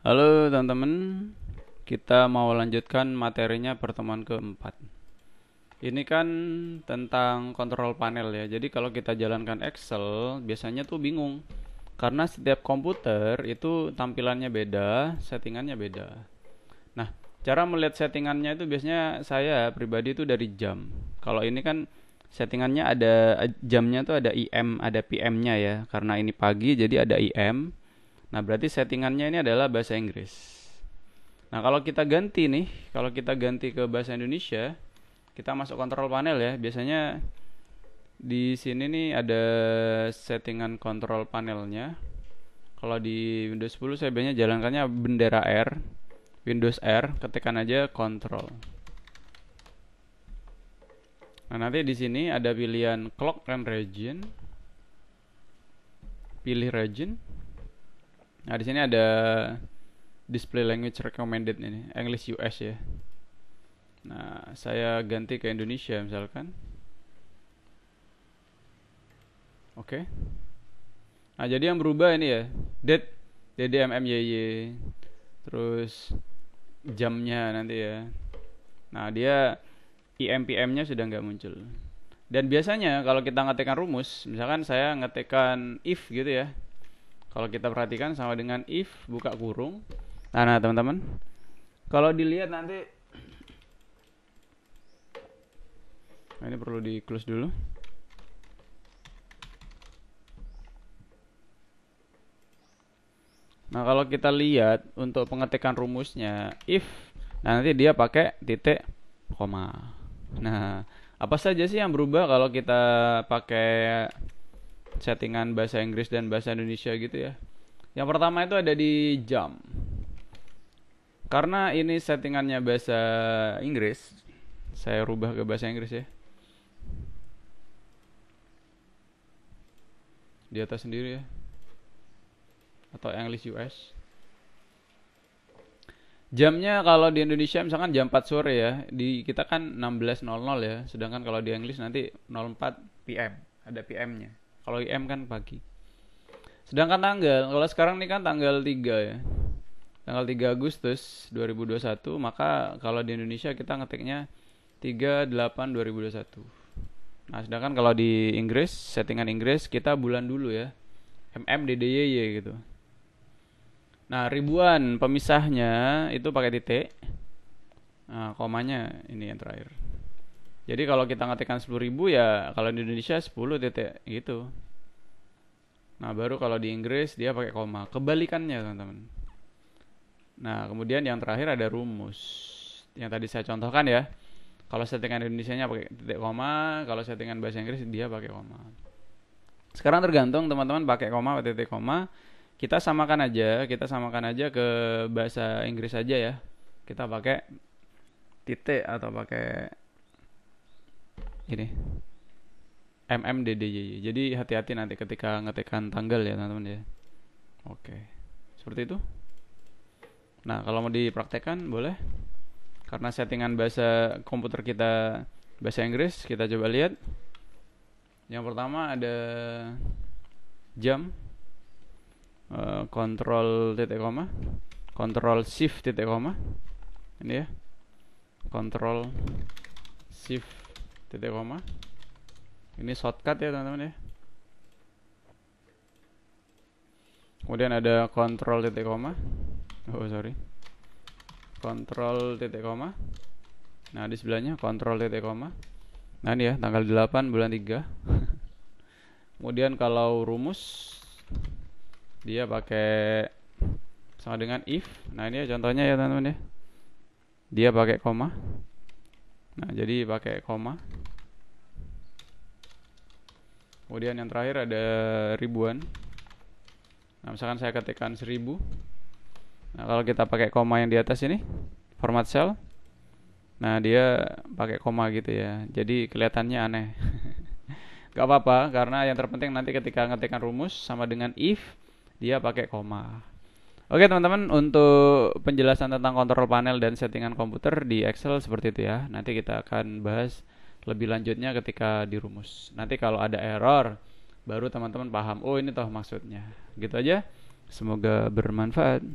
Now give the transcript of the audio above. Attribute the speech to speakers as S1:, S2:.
S1: Halo teman-teman, kita mau lanjutkan materinya pertemuan keempat. Ini kan tentang kontrol panel ya. Jadi kalau kita jalankan Excel, biasanya tuh bingung. Karena setiap komputer itu tampilannya beda, settingannya beda. Nah, cara melihat settingannya itu biasanya saya pribadi itu dari jam. Kalau ini kan settingannya ada jamnya tuh ada IM, ada PM-nya ya. Karena ini pagi jadi ada IM. Nah, berarti settingannya ini adalah bahasa Inggris. Nah, kalau kita ganti ke bahasa Indonesia, kita masuk kontrol panel ya. Biasanya di sini nih ada settingan kontrol panelnya. Kalau di Windows 10 saya biasanya jalankannya bendera R, Windows R, ketikkan aja kontrol. Nah, nanti di sini ada pilihan clock and region. Pilih region. Nah, di sini ada display language recommended ini, English US ya. Nah, saya ganti ke Indonesia misalkan. Oke. Nah, jadi yang berubah ini ya, date, DDMMYY, terus jamnya nanti ya. Nah, dia IMPM-nya sudah nggak muncul. Dan biasanya kalau kita ngetikkan rumus, misalkan saya ngetikkan if gitu ya. Kalau kita perhatikan sama dengan if buka kurung. Nah teman-teman, kalau dilihat nanti, nah ini perlu di close dulu. Nah kalau kita lihat untuk pengetikan rumusnya if, nah nanti dia pakai titik koma. Nah apa saja sih yang berubah kalau kita pakai settingan bahasa Inggris dan bahasa Indonesia gitu ya? Yang pertama itu ada di jam. Karena ini settingannya bahasa Inggris, saya rubah ke bahasa Inggris ya. Di atas sendiri ya. Atau English US. Jamnya kalau di Indonesia misalkan jam 4 sore ya, di kita kan 16.00 ya, sedangkan kalau di English nanti 04 PM, ada PM-nya. Kalau IM kan pagi. Sedangkan tanggal, kalau sekarang ini kan tanggal 3 ya. Tanggal 3 Agustus 2021, maka kalau di Indonesia kita ngetiknya 3/8/2021. Nah, sedangkan kalau di Inggris, settingan Inggris kita bulan dulu ya. MMDDYY gitu. Nah, ribuan pemisahnya itu pakai titik. Nah, komanya ini yang terakhir. Jadi kalau kita ngetikkan 10.000 ya kalau di Indonesia 10 titik gitu. Nah, baru kalau di Inggris dia pakai koma. Kebalikannya, teman-teman. Nah, kemudian yang terakhir ada rumus. Yang tadi saya contohkan ya. Kalau settingan Indonesianya pakai titik koma, kalau settingan bahasa Inggris dia pakai koma. Sekarang tergantung teman-teman pakai koma atau titik koma. Kita samakan aja ke bahasa Inggris aja ya. Kita pakai titik atau pakai ini MMDDY. Jadi hati-hati nanti ketika ngetikkan tanggal ya teman-teman ya. Oke. Seperti itu. Nah, kalau mau dipraktekkan boleh. Karena settingan bahasa komputer kita bahasa Inggris, kita coba lihat. Yang pertama ada jam, kontrol titik koma, kontrol shift titik koma. Ini ya. Kontrol shift titik koma. Ini shortcut ya teman-teman ya. Kemudian ada kontrol titik koma. Oh sorry. Kontrol titik koma. Nah di sebelahnya kontrol titik koma. Nah ini ya tanggal 8 bulan 3. Kemudian kalau rumus dia pakai sama dengan if. Nah ini ya contohnya ya teman-teman ya. Dia pakai koma. Nah jadi pakai koma. Kemudian yang terakhir ada ribuan. Nah misalkan saya ketikkan 1000. Nah kalau kita pakai koma yang di atas ini, format cell. Nah dia pakai koma gitu ya. Jadi kelihatannya aneh. Gak apa-apa karena yang terpenting nanti ketika ngetikkan rumus sama dengan if dia pakai koma. Oke teman-teman, untuk penjelasan tentang kontrol panel dan settingan komputer di Excel seperti itu ya. Nanti kita akan bahas lebih lanjutnya ketika di rumus. Nanti kalau ada error baru teman-teman paham, oh ini toh maksudnya. Gitu aja. Semoga bermanfaat.